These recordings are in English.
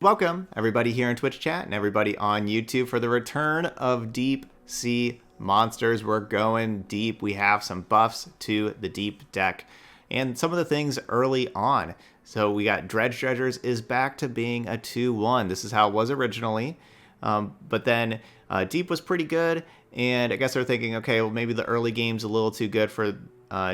Welcome, everybody here in Twitch chat and everybody on YouTube for the return of Deep Sea Monsters. We're going deep. We have some buffs to the deep deck and some of the things early on. So we got Dredge Dredgers is back to being a 2-1. This is how it was originally. But then Deep was pretty good. And I guess they're thinking, okay, well, maybe the early game's a little too good for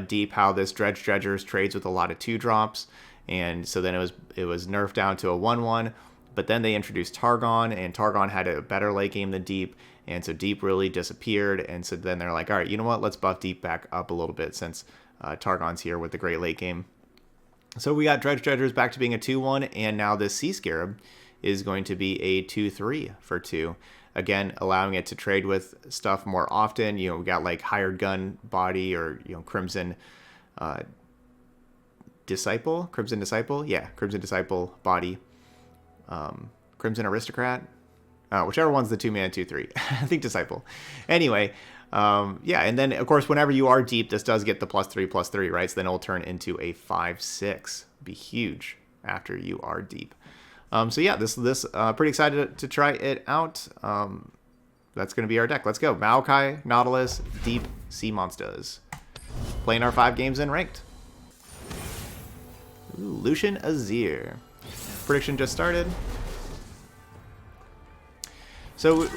Deep, how this Dredge Dredgers trades with a lot of 2-drops. And so then it was nerfed down to a 1-1. But then they introduced Targon, and Targon had a better late game than Deep, and so Deep really disappeared. And so then they're like, all right, you know what? Let's buff Deep back up a little bit since Targon's here with the great late game. So we got Dredge Dredgers back to being a 2-1, and now this Sea Scarab is going to be a 2-3 for 2. Again, allowing it to trade with stuff more often. You know, we got like Hired Gun Body or, you know, Crimson Disciple? Crimson Disciple? Yeah, Crimson Disciple Body. Crimson Aristocrat, whichever one's the 2-man 2-3. I think Disciple. Anyway, yeah, and then of course whenever you are deep, this does get the +3/+3, right? So then it'll turn into a 5/6. Be huge after you are deep. So yeah, this pretty excited to try it out. That's gonna be our deck. Let's go. Maokai, Nautilus, Deep Sea Monsters. Playing our 5 games in ranked. Ooh, Lucian Azir. Prediction just started. So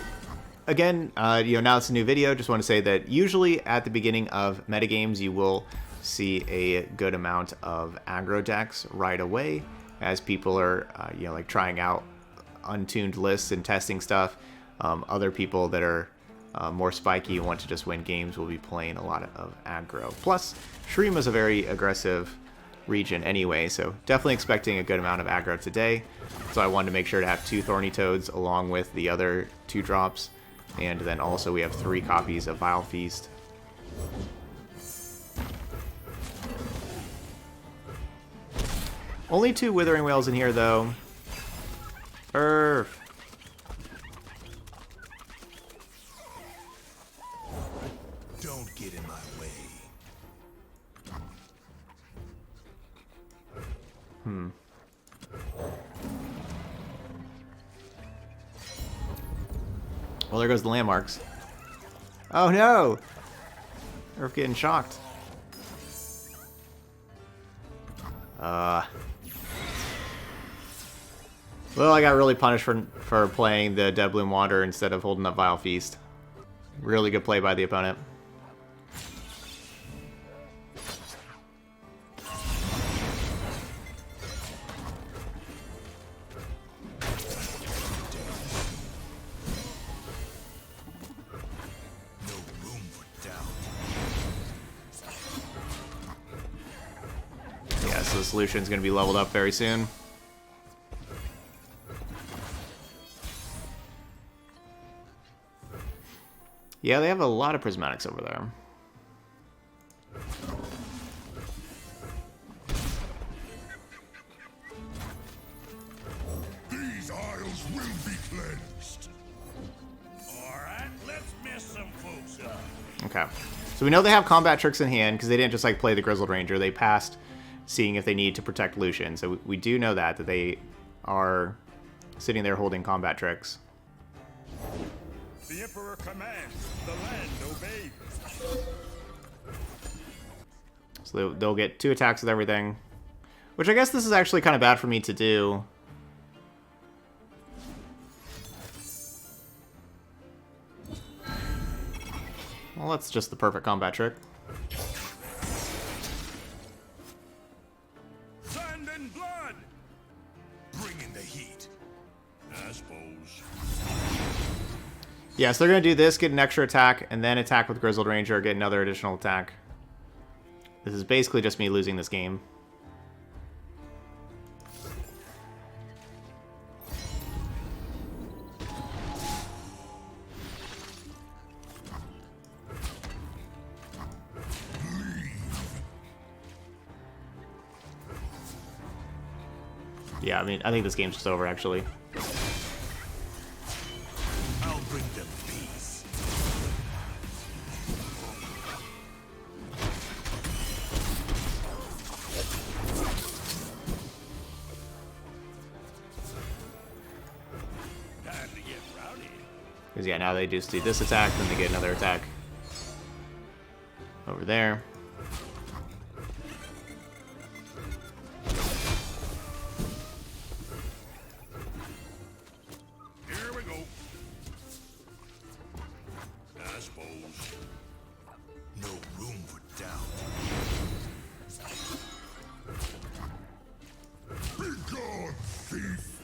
again, you know, now it's a new video. Just want to say that usually at the beginning of metagames, you will see a good amount of aggro decks right away as people are, you know, like trying out untuned lists and testing stuff. Other people that are more spiky and want to just win games will be playing a lot of aggro. Plus, Shreem is a very aggressive region anyway, so definitely expecting a good amount of aggro today. So I wanted to make sure to have 2 Thorny Toads along with the other 2-drops, and then also we have 3 copies of Vile Feast. Only 2 Withering Whales in here though. Don't get in my way. Well, there goes the landmarks. Oh no! We're getting shocked. Well, I got really punished for playing the Dead Bloom Water instead of holding up Vile Feast. Really good play by the opponent. Yeah, so the solution's going to be leveled up very soon. Yeah, they have a lot of prismatics over there. These isles will be cleansed. Alright, let's mess some folks up. Okay. So we know they have combat tricks in hand because they didn't just like play the Grizzled Ranger. They passed seeing if they need to protect Lucian. So we do know that they are sitting there holding combat tricks. The Emperor commands, the land obeys. So they'll get 2 attacks with everything. Which I guess this is actually kind of bad for me to do. Well, that's just the perfect combat trick. Sand and blood! Bring in the heat. I suppose. Yeah, so they're going to do this, get an extra attack, and then attack with Grizzled Ranger, get another additional attack. This is basically just me losing this game. Yeah, I mean, I think this game's just over, actually. I'll bring them peace. Because, yeah, now they just do this attack, then they get another attack over there. Here we go. I suppose. No room for doubt. Be gone, thief!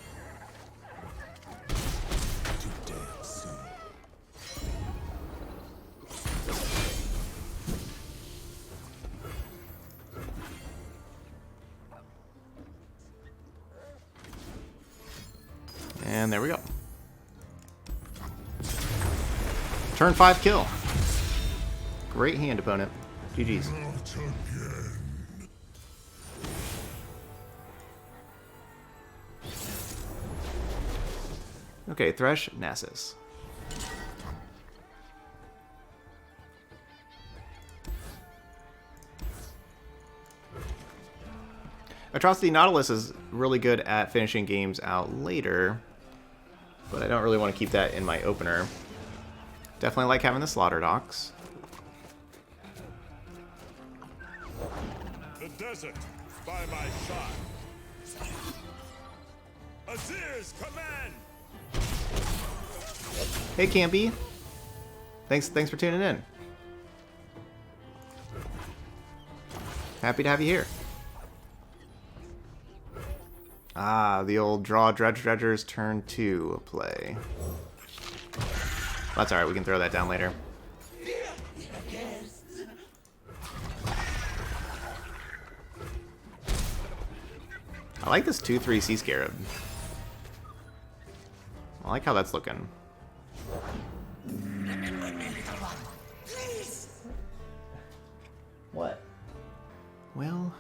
Too damn soon. And there we go. Turn 5 kill. Great hand, opponent. GG's. Not again. Okay, Thresh, Nasus. Atrocity Nautilus is really good at finishing games out later, but I don't really want to keep that in my opener. Definitely like having the Slaughter Docks. The desert by my side. Azir's command. Hey, Campy. Thanks for tuning in. Happy to have you here. Ah, the old draw Dredger's turn 2 play. That's alright, we can throw that down later. I like this 2/3 Sea Scarab. I like how that's looking. What? Well,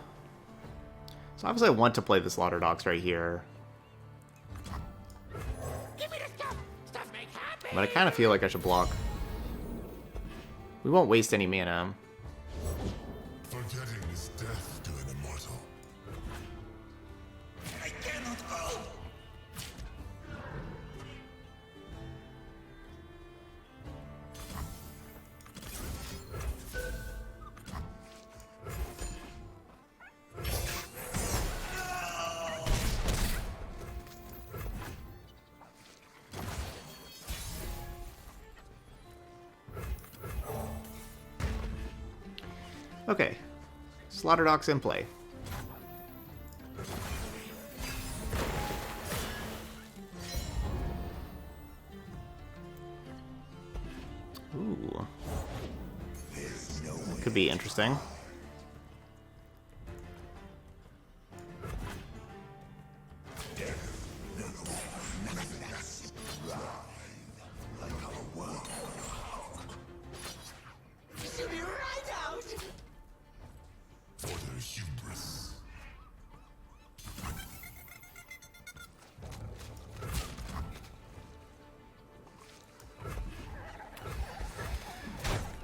so obviously I want to play the Slaughter Docks right here. But I kind of feel like I should block. We won't waste any mana. Forgetting is death to an immortal. I cannot go! Okay, Slaughter Docks in play. Ooh. Could be interesting. For their hubris.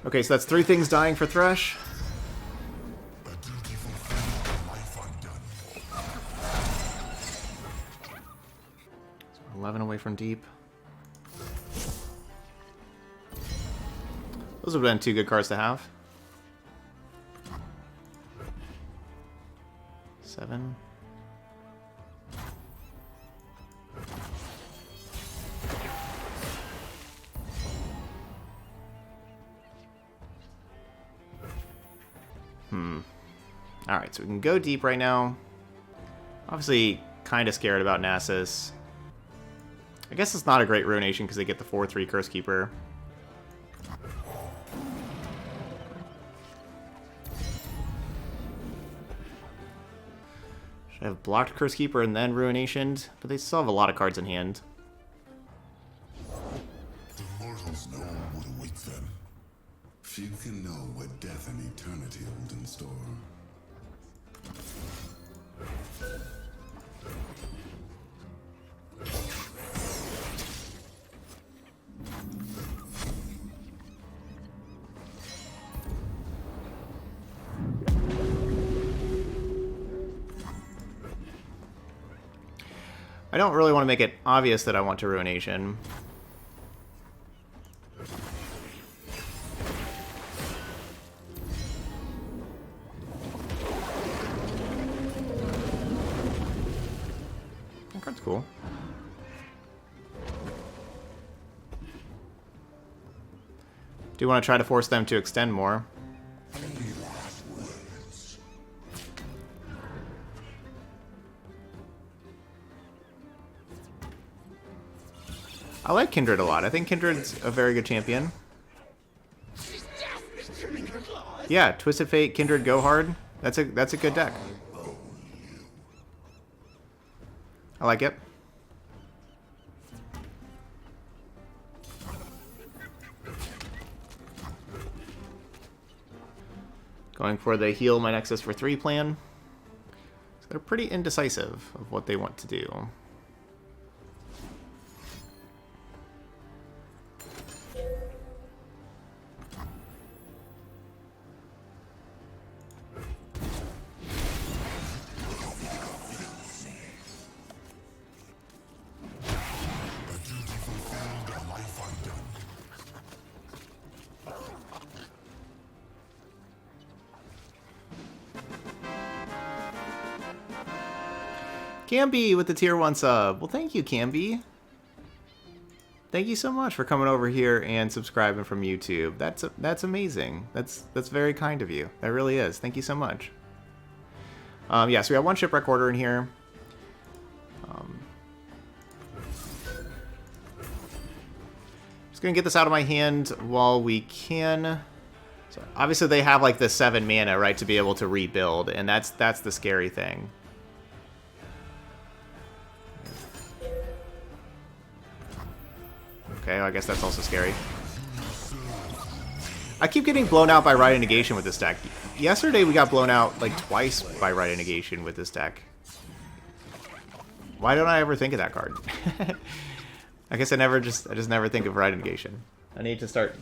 Okay, so that's 3 things dying for Thresh. A duty fulfilled, a life undone. 11 away from deep. Those would have been 2 good cards to have. 7. Alright, so we can go deep right now. Obviously, kind of scared about Nasus. I guess it's not a great Ruination because they get the 4/3 Curse Keeper. Should I have blocked Curse Keeper and then Ruinationed? But they still have a lot of cards in hand. The mortals know what awaits them. Few can know what death and eternity hold in store. I don't really want to make it obvious that I want to Ruination. cool. Do want to try to force them to extend more. I like Kindred a lot. I think Kindred's a very good champion. Yeah, Twisted Fate, Kindred, Go Hard. That's a good deck. I like it. Going for the heal my Nexus for 3 plan. So they're pretty indecisive of what they want to do. Camby with the tier 1 sub. Well, thank you, Camby. Thank you so much for coming over here and subscribing from YouTube. That's amazing. That's very kind of you. That really is. Thank you so much. Yeah, so we have 1 shipwreck order in here. Just gonna get this out of my hand while we can. So obviously they have like the 7 mana, right, to be able to rebuild, and that's the scary thing. Okay, well, I guess that's also scary. I keep getting blown out by Rite of Negation with this deck. Yesterday we got blown out like twice by Rite of Negation with this deck. Why don't I ever think of that card? I guess I just never think of Rite of Negation. I need to start.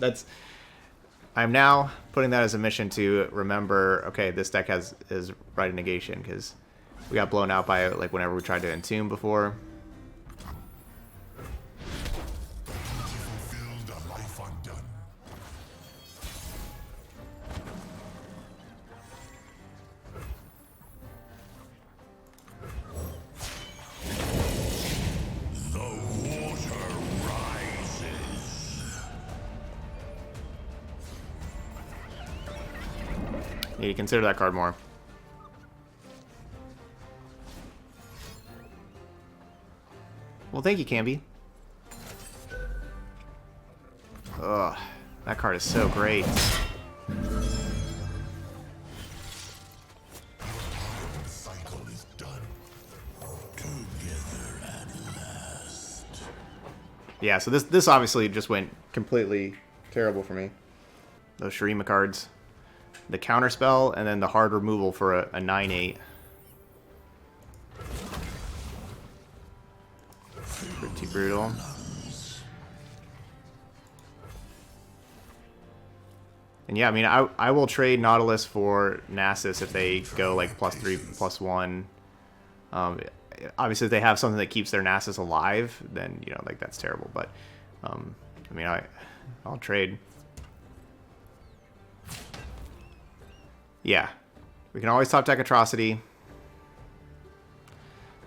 I'm now putting that as a mission to remember. Okay, this deck is Rite of Negation because we got blown out by it like whenever we tried to entomb before. Yeah, you consider that card more. Well, thank you, Camby. Ugh, that card is so great. Yeah, so this obviously just went completely terrible for me. Those Shurima cards. The counter spell, and then the hard removal for a 9/8. Pretty brutal. And yeah, I mean, I will trade Nautilus for Nasus if they go like +3/+1. Obviously, if they have something that keeps their Nasus alive, then, you know, like, that's terrible. But, I mean, I'll trade. Yeah, we can always top deck Atrocity.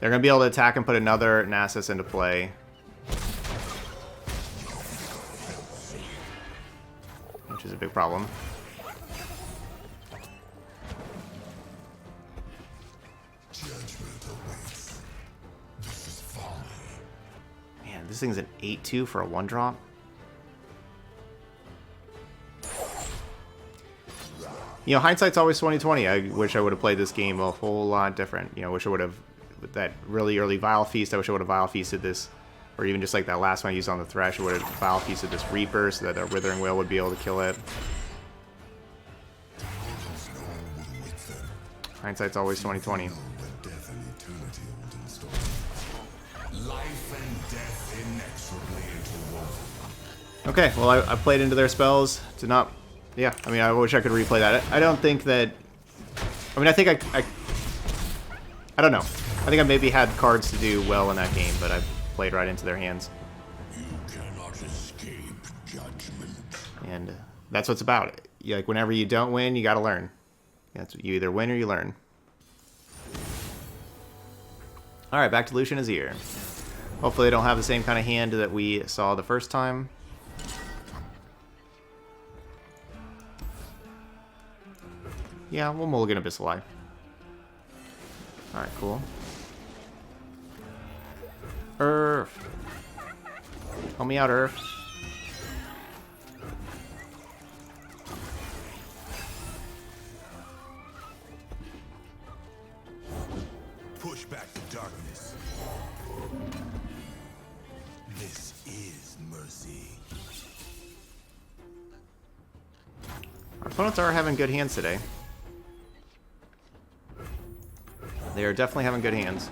They're going to be able to attack and put another Nasus into play. Which is a big problem. Man, this thing's an 8/2 for a 1-drop. You know, hindsight's always 20/20. I wish I would have played this game a whole lot different. You know, I wish I would have, with that really early Vile Feast, I wish I would have Vile Feasted this, or even just like that last one I used on the Thresh, I would have Vile Feasted this Reaper so that a Withering Whale would be able to kill it. Hindsight's always 20/20. Okay, well, I played into their spells. Did not... Yeah, I mean, I wish I could replay that. I don't think that... I mean, I think I don't know. I think I maybe had cards to do well in that game, but I played right into their hands. You cannot escape judgment. And that's what's about. Like, whenever you don't win, you gotta learn. That's you either win or you learn. Alright, back to Lucian Azir. Hopefully they don't have the same kind of hand that we saw the first time. Yeah, we'll mulligan Abyssal Eye. Alright, cool. Earth. Help me out, Earth. Push back the darkness. This is mercy. Our opponents are having good hands today. They are definitely having good hands.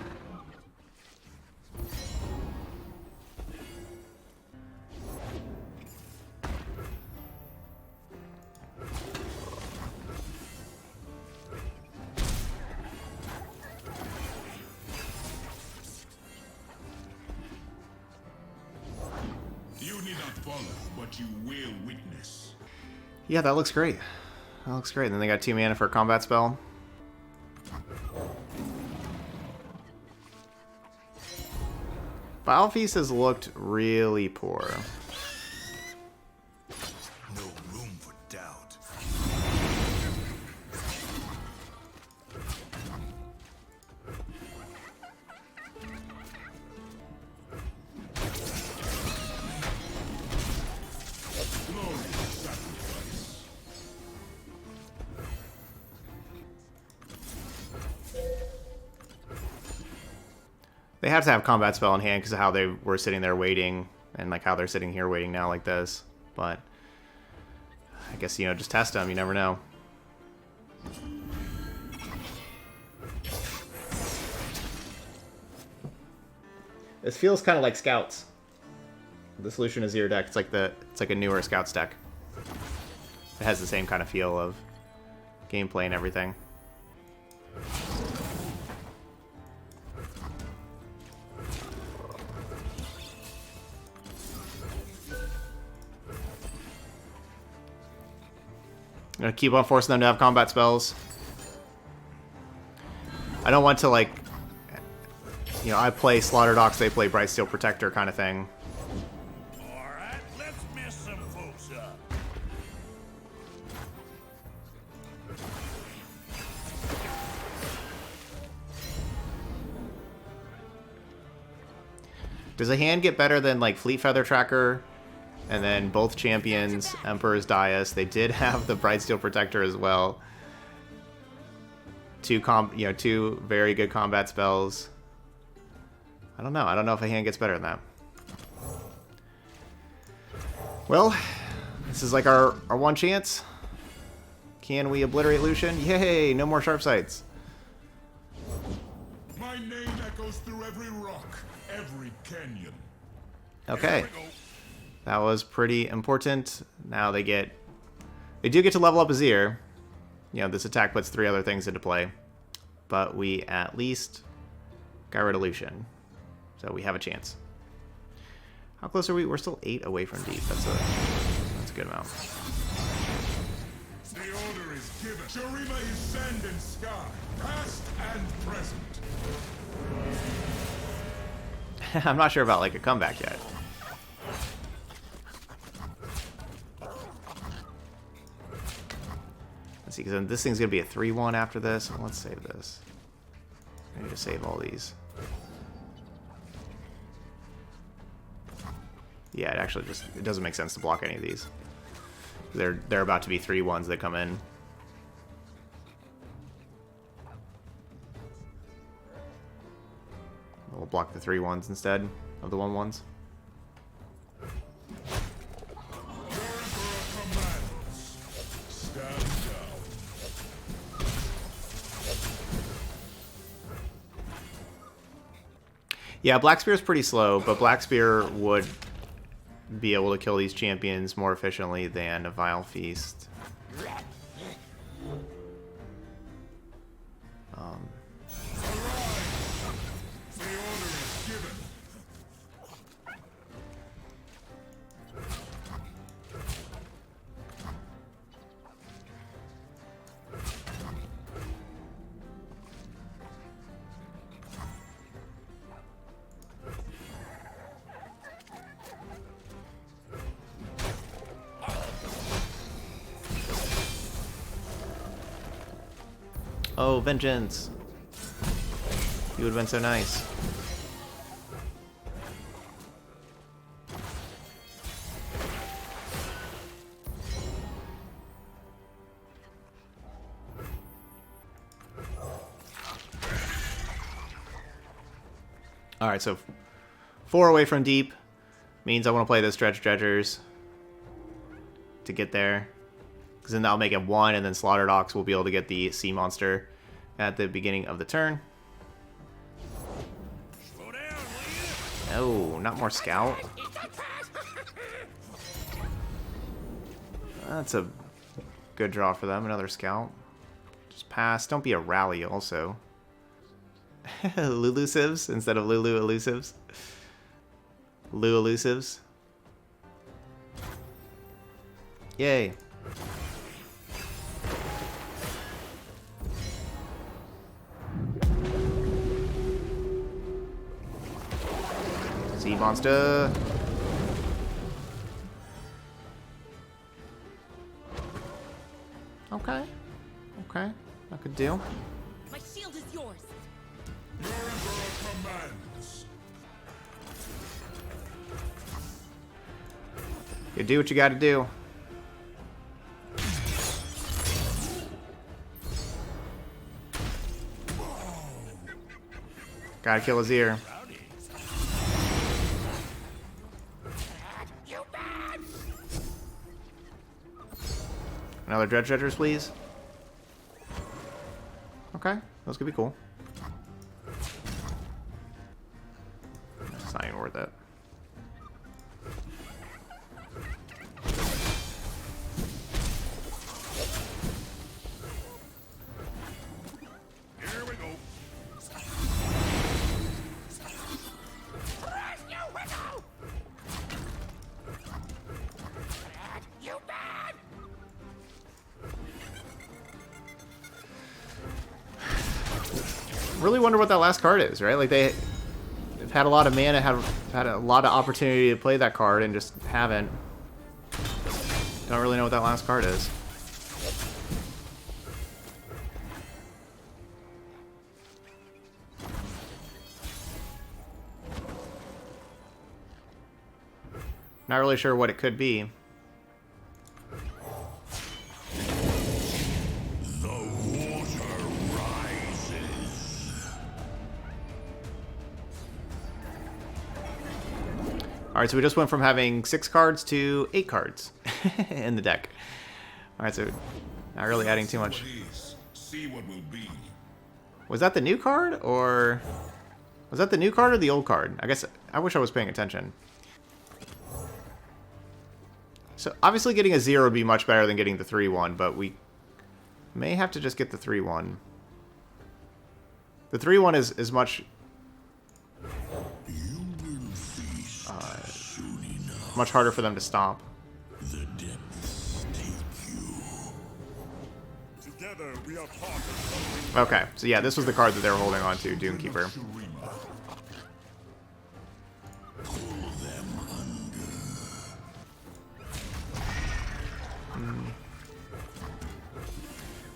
You need not follow, but you will witness. Yeah, that looks great. That looks great. And then they got 2 mana for a combat spell. Vile Feast has looked really poor. No room for doubt. Glorious sacrifice. They have to have combat spell in hand because of how they were sitting there waiting, and like how they're sitting here waiting now like this. But I guess, you know, just test them. You never know. This feels kind of like Scouts. The Solution Azir deck. It's like a newer Scouts deck. It has the same kind of feel of gameplay and everything. I'm gonna keep on forcing them to have combat spells. I don't want to, like, you know, I play Slaughter Docs, they play Brightsteel Protector kind of thing. Alright, let's mess some folks up. Does a hand get better than, like, Fleet Feather Tracker? And then both champions, Emperor's Dais, they did have the Brightsteel Protector as well. Two very good combat spells. I don't know. I don't know if a hand gets better than that. Well, this is like our one chance. Can we obliterate Lucian? Yay! No more sharp sights. My name echoes through every rock, every canyon. Okay. That was pretty important. Now they do get to level up Azir. You know, this attack puts 3 other things into play. But we at least got rid of Lucian. So we have a chance. How close are we? We're still 8 away from deep. That's a good amount. The order is given. Shurima is sand and sky, past and present. I'm not sure about, like, a comeback yet. Let's see, because this thing's going to be a 3-1 after this. Let's save this. I need to save all these. Yeah, it doesn't make sense to block any of these. They're about to be 3-1s that come in. We'll block the 3-1s instead of the 1-1s. Yeah, Black Spear is pretty slow, but Black Spear would be able to kill these champions more efficiently than a Vile Feast. Oh, vengeance. You would have been so nice. Alright, so 4 away from deep means I want to play the stretch dredgers to get there. Because then that'll make it 1, and then Slaughter Docks will be able to get the sea monster at the beginning of the turn. Oh, not more scout. That's a good draw for them, another scout. Just pass. Don't be a rally also. Lulusives instead of Lulu elusives. Lu elusives. Yay. Sea monster. Okay. Okay. That could do. My shield is yours. Your emperor commands. You do what you gotta do. Gotta kill his ear. Another dredge dredgers, please. Okay, those could be cool. It's not even worth it. Here we go. Really wonder what that last card is, right? Like they've had a lot of mana, have had a lot of opportunity to play that card and just haven't. Don't really know what that last card is. Not really sure what it could be. Alright, so we just went from having 6 cards to 8 cards in the deck. Alright, so not really adding too much. See what will be. Was that the new card, or... Was that the new card or the old card? I guess I wish I was paying attention. So obviously getting a 0 would be much better than getting the 3-1, but we may have to just get the 3-1. The 3-1 is much... much harder for them to stop. The depths take you. Together we are part of something. Okay, so yeah, this was the card that they were holding on to, Doomkeeper. Pull them under.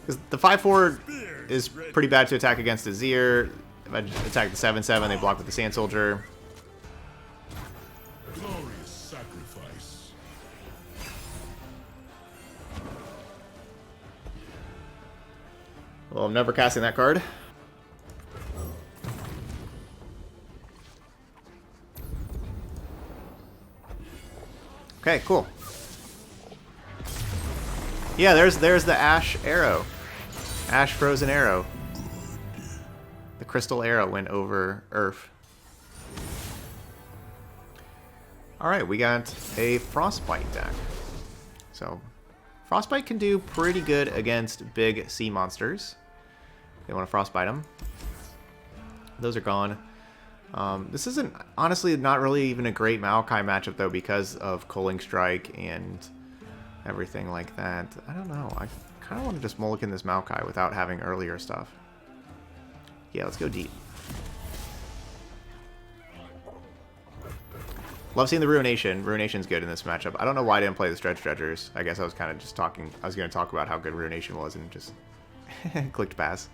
Because the 5-4 is pretty bad to attack against Azir. If I attack the 7-7, they block with the Sand Soldier. Glorious sacrifice. Well, I'm never casting that card. Okay, cool. Yeah, there's the Ash arrow. Ash frozen arrow. The crystal arrow went over Earth. Alright, we got a Frostbite deck. So, Frostbite can do pretty good against big sea monsters. They want to Frostbite them. Those are gone. This isn't, honestly, not really even a great Maokai matchup, though, because of Culling Strike and everything like that. I don't know. I kind of want to just mulligan this Maokai without having earlier stuff. Yeah, let's go deep. Love seeing the Ruination. Ruination's good in this matchup. I don't know why I didn't play the Stretch Dredgers. I guess I was kind of just talking... I was going to talk about how good Ruination was and just Clicked pass.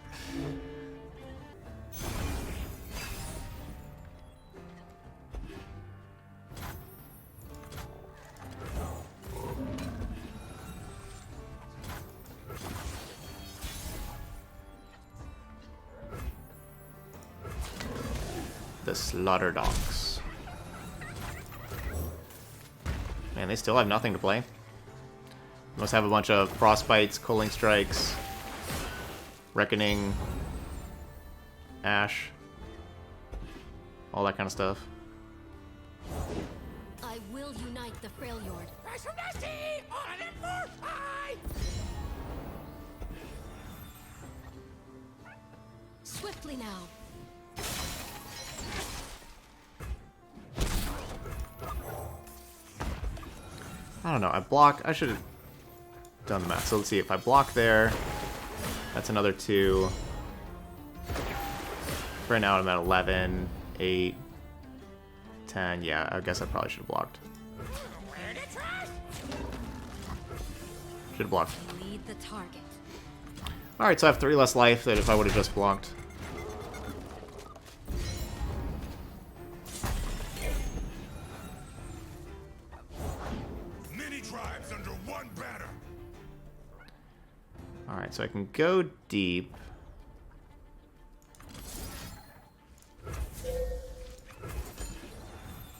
The Slaughter Dogs. Man, they still have nothing to play. Must have a bunch of Frostbites, Culling Strikes, Reckoning, Ash, all that kind of stuff. I will unite the Freljord. Swiftly now. I don't know. I should have done the math. So let's see. If I block there, that's another 2. Right now I'm at 11, 8, 10. Yeah, I guess I probably should have blocked. Should have blocked. Lead the target. Alright, so I have 3 less life than if I would have just blocked. Alright, so I can go deep.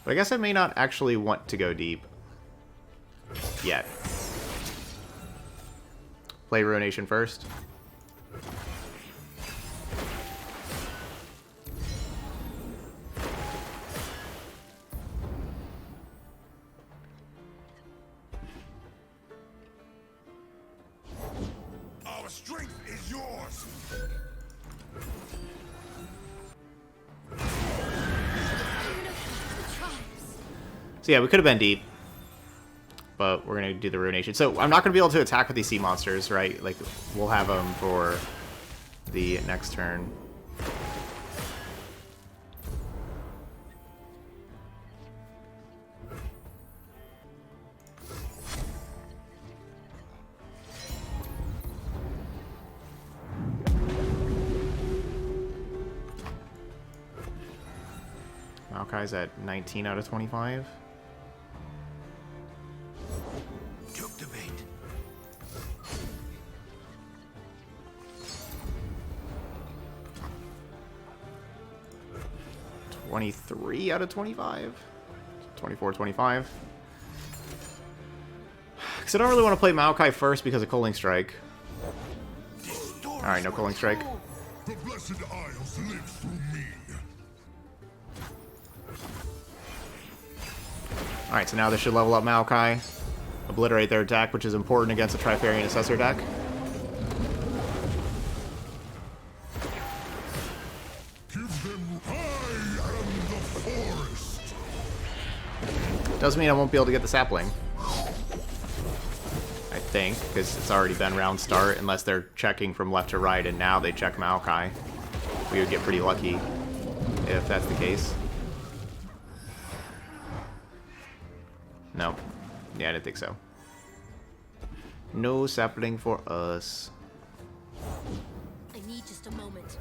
But I guess I may not actually want to go deep yet. Play Ruination first. Our strength is yours. So yeah, we could have been deep, but we're going to do the Ruination. So I'm not going to be able to attack with these sea monsters, right? Like, we'll have them for the next turn. Maokai's at 19 out of 25. Took the bait. 23 out of 25. 24, 25. Because I don't really want to play Maokai first because of Culling Strike. Alright, no Culling Strike. The Blessed Isles live through me. Alright, so now this should level up Maokai. Obliterate their attack, which is important against a Trifarian Assessor deck. Give them I am the forest. Does mean I won't be able to get the sapling. I think, because it's already been round start, unless they're checking from left to right, and now they check Maokai. We would get pretty lucky if that's the case. No. Yeah, I didn't think so. No sapling for us. I need just a moment.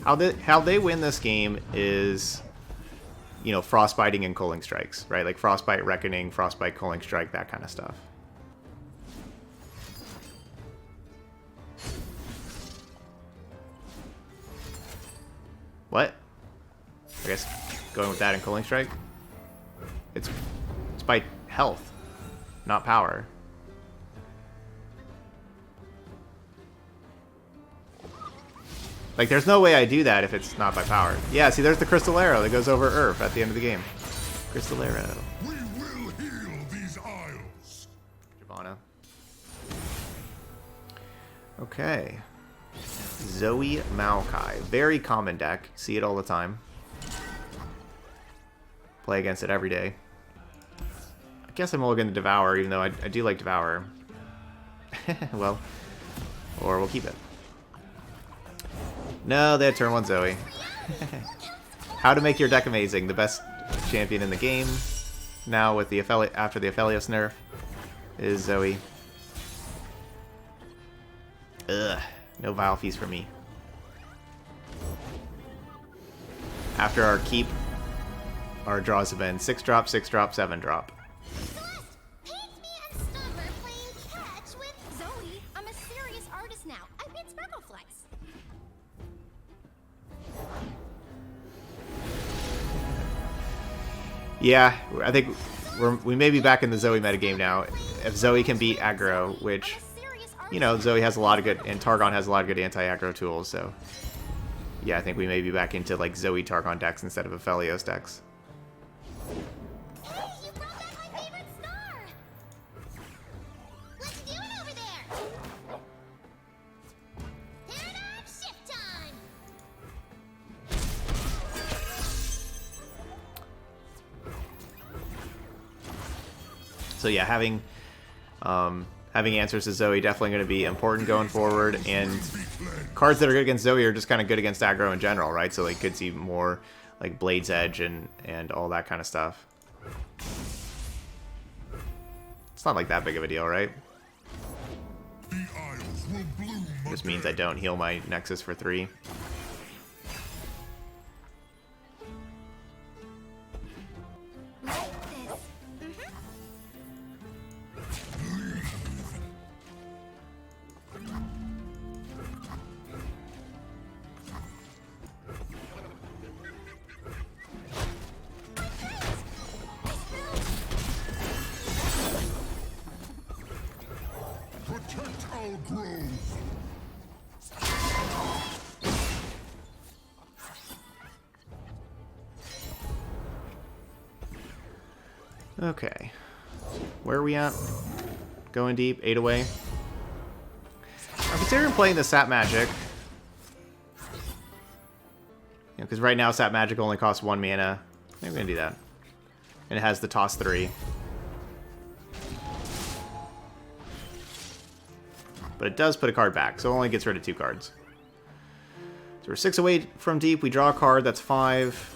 How they win this game is, you know, frostbiting and culling strikes, right? Like frostbite, reckoning, frostbite, culling strike, that kind of stuff. What? I guess going with that and culling strike. It's by health, not power. Like, there's no way I do that if it's not by power. Yeah, see, there's the Crystal Arrow that goes over Earth at the end of the game. Crystal Arrow. We will heal these isles. Javana. Okay. Zoe Maokai. Very common deck. See it all the time. Play against it every day. I guess I'm mulligan to Devour, even though I do like Devour. Well, or we'll keep it. No, they had turn 1 Zoe. How to make your deck amazing. The best champion in the game. Now with the after the Aphelios nerf is Zoe. Ugh, no Vile Feast for me. After our keep, our draws have been 6-drop, 6-drop, 7-drop. Celeste, paints me and Stubber playing catch with Zoe. I'm a serious artist now. I paint sparkle flies. Yeah, I think we may be back in the Zoe metagame now. If Zoe can beat aggro, which, you know, Zoe has a lot of good, and Targon has a lot of good anti-aggro tools, so yeah, I think we may be back into like Zoe Targon decks instead of Aphelios decks. Hey, you brought back my favorite star! Let's do it over there! Paradigm shift time! So yeah, having answers to Zoe definitely going to be important going forward, and cards that are good against Zoe are just kind of good against aggro in general, right? So like could see more like Blade's Edge and all that kind of stuff. It's not like that big of a deal, right? The Isles will bloom It just means I don't heal my Nexus for 3. Like this. Protect our grove. Okay. Where are we at? Going deep, 8 away. I'm considering playing the Sap Magic. Because right now Sap Magic only costs 1 mana. Maybe I'm going to do that. And it has the toss 3. But it does put a card back, so it only gets rid of 2 cards. So we're 6 away from deep. We draw a card, that's 5.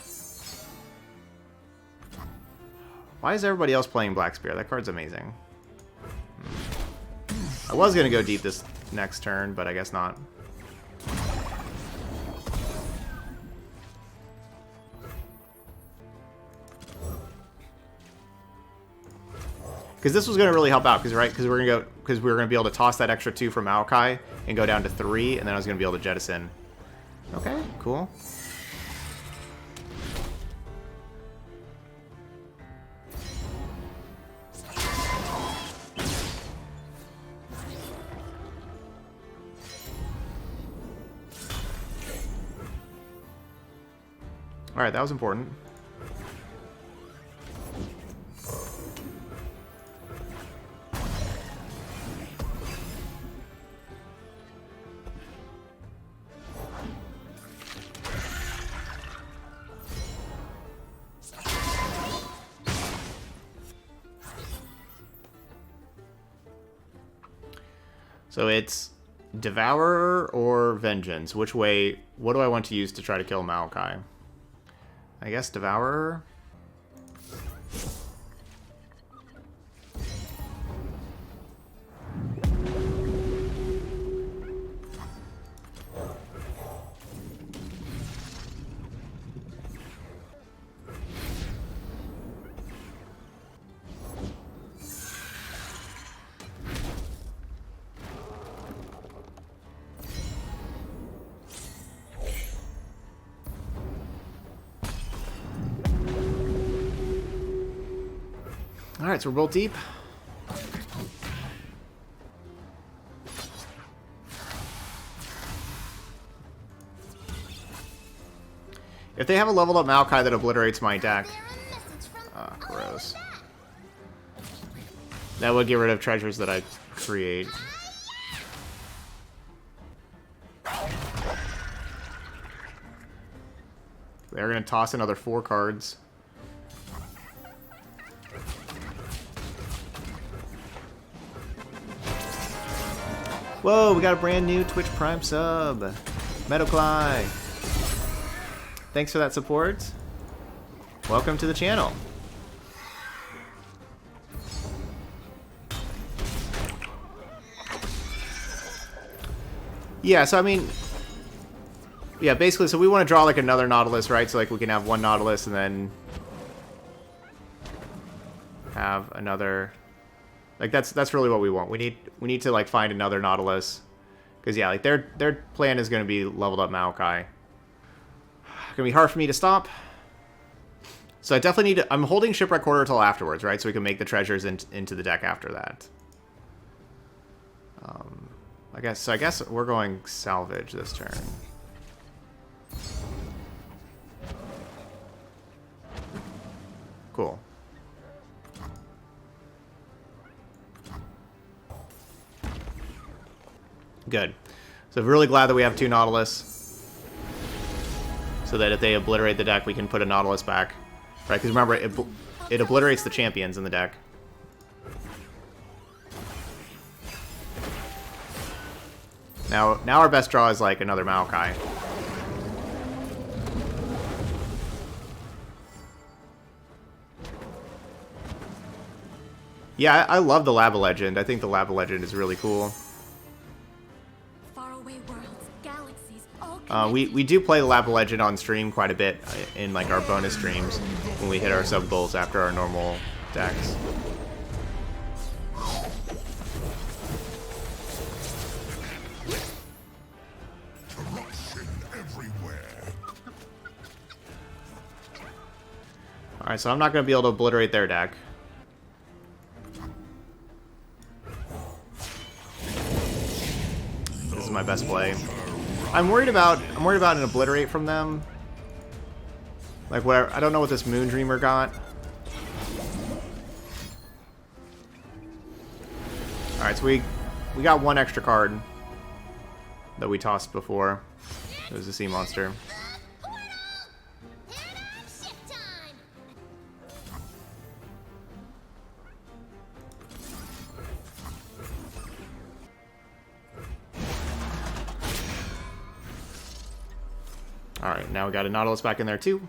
Why is everybody else playing Black Spear? That card's amazing. I was going to go deep this next turn, but I guess not. Because this was going to really help out, because we're going to be able to toss that extra 2 from Maokai and go down to 3, and then I was going to be able to jettison. Okay, cool. Alright, that was important. So it's Devourer or Vengeance. Which way? What do I want to use to try to kill Maokai? I guess Devourer? Alright, so we're both deep. If they have a leveled up Maokai that obliterates my deck... Ah, gross. That would get rid of treasures that I create. They're going to toss another 4 cards. Whoa, we got a brand new Twitch Prime sub. Maokai. Thanks for that support. Welcome to the channel. Yeah, so I mean, yeah, basically, so we want to draw like another Nautilus, right? So like we can have one Nautilus and then have another. Like that's really what we want. We need to like find another Nautilus, because yeah, like their plan is going to be leveled up Maokai. Gonna be hard for me to stop. So I definitely need to. I'm holding Shipwreck Quarter till afterwards, right? So we can make the treasures into the deck after that. I guess we're going salvage this turn. Cool. Good. So I'm really glad that we have 2 Nautilus, so that if they obliterate the deck, we can put a Nautilus back, right? Because remember, it obliterates the champions in the deck. Now our best draw is like another Maokai. Yeah, I love the Lava Legend. I think the Lava Legend is really cool. Faraway worlds, galaxies, all We do play the Lava Legend on stream quite a bit in like our bonus streams when we hit our sub goals after our normal decks. Alright, so I'm not going to be able to obliterate their deck. This is my best play. I'm worried about an obliterate from them. Like whatever. I don't know what this Moon Dreamer got. Alright, so we got one extra card that we tossed before. It was a sea monster. Alright, now we got a Nautilus back in there too.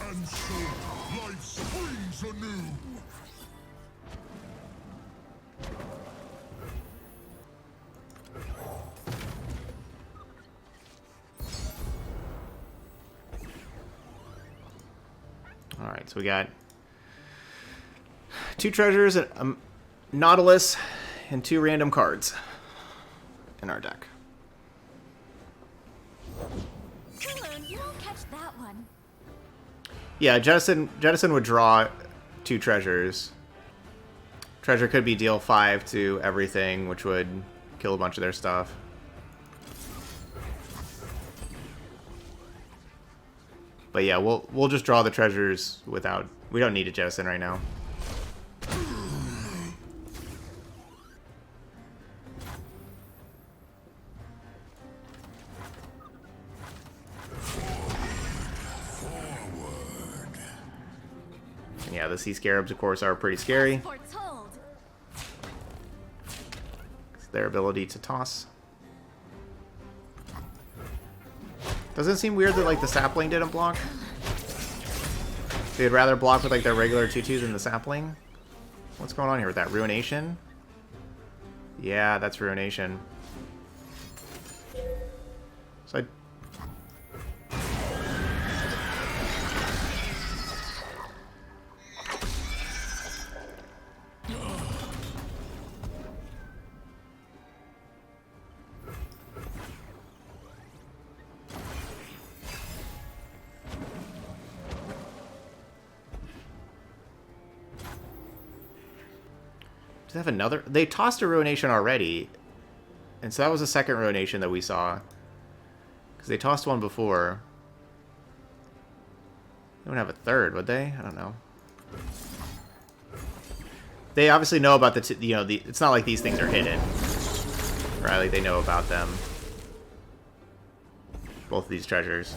And so, life springs anew. Alright, so we got 2 treasures, a Nautilus, and 2 random cards in our deck. Come on, you don't catch that one. Yeah, Jettison would draw 2 treasures. Treasure could be deal 5 to everything, which would kill a bunch of their stuff. But yeah, we'll just draw the treasures without. We don't need a Jettison right now. And yeah, the Sea Scarabs, of course, are pretty scary. Foretold. Their ability to toss. Doesn't it seem weird that like the sapling didn't block? They'd rather block with like their regular 2/2 than the sapling? What's going on here with that? Ruination? Yeah, that's Ruination. So does it have another? They tossed a Ruination already. And so that was the second Ruination that we saw. Because they tossed one before. They wouldn't have a third, would they? I don't know. They obviously know about the, you know, it's not like these things are hidden. Right, like they know about them. Both of these treasures.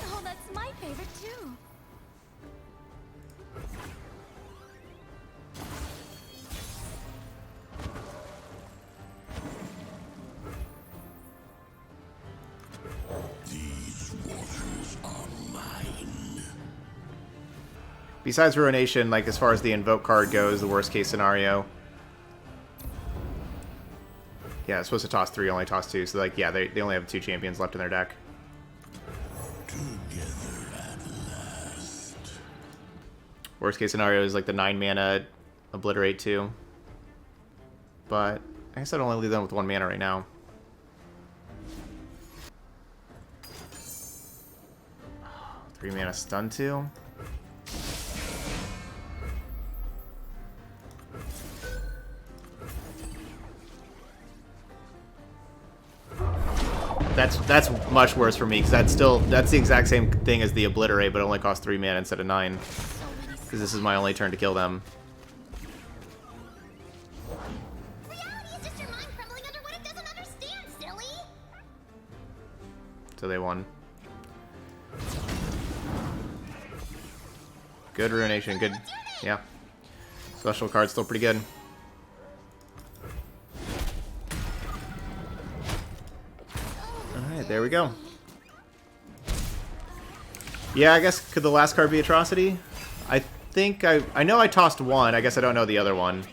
Oh, that's my favorite too. Besides Ruination, like as far as the Invoke card goes, the worst case scenario. Yeah, it's supposed to toss 3, only toss 2. So like, yeah, they only have 2 champions left in their deck. Worst case scenario is like the 9 mana Obliterate 2. But I guess I'd only leave them with 1 mana right now. Oh, 3 mana Stun 2. That's much worse for me, because that's the exact same thing as the Obliterate, but it only costs 3 mana instead of 9. Because this is my only turn to kill them. Reality is just your mind crumbling under what it doesn't understand, silly! So they won. Good Ruination, good. Yeah. Special card's still pretty good. Alright, there we go. Yeah, I guess, could the last card be Atrocity? I think I know I tossed 1. I guess I don't know the other one.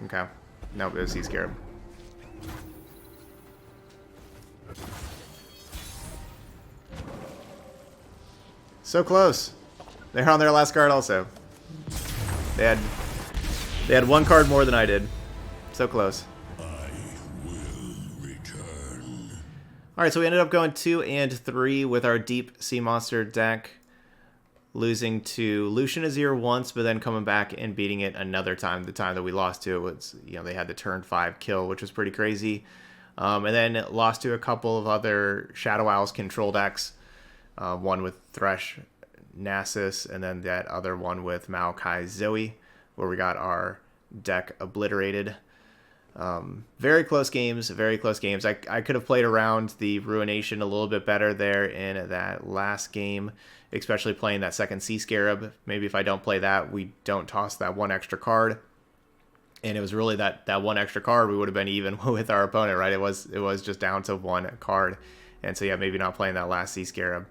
Okay. Nope, it was Sea Scarab. So close. They're on their last card also. They had 1 card more than I did. So close. Alright, so we ended up going 2 and 3 with our Deep Sea Monster deck. Losing to Lucian Azir once, but then coming back and beating it another time. The time that we lost to it was, you know, they had the turn 5 kill, which was pretty crazy. And then lost to a couple of other Shadow Owls control decks. One with Thresh, Nasus, and then that other one with Maokai, Zoe, where we got our deck obliterated. Very close games, very close games. I could have played around the Ruination a little bit better there in that last game, especially playing that second Sea Scarab. Maybe if I don't play that, we don't toss that 1 extra card. And it was really that 1 extra card, we would have been even with our opponent, right? It was just down to 1 card. And so yeah, maybe not playing that last Sea Scarab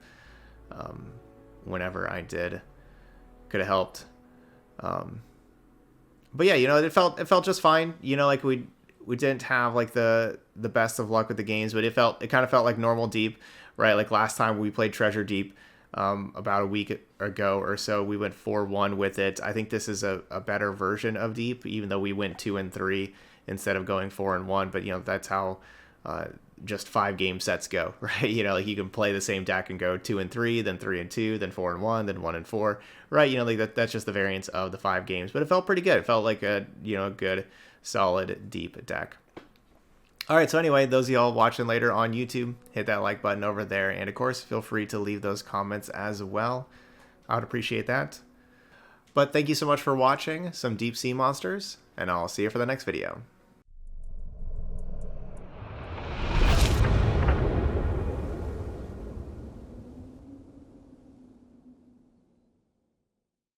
whenever I did could have helped. But yeah, you know, it felt just fine. You know, like we didn't have like the best of luck with the games, but it kind of felt like normal Deep, right? Like last time we played Treasure Deep about a week ago or so, we went 4-1 with it. I think this is a better version of Deep, even though we went 2 and 3 instead of going 4 and 1. But you know, that's how just 5 game sets go, right? You know, like you can play the same deck and go 2 and 3, then 3 and 2, then 4 and 1, then 1 and 4, right? You know, like that's just the variance of the 5 games, but it felt pretty good. It felt like a, you know, good, solid, deep deck. All right, so anyway, those of y'all watching later on YouTube, hit that like button over there, and of course, feel free to leave those comments as well. I would appreciate that. But thank you so much for watching some Deep Sea Monsters, and I'll see you for the next video.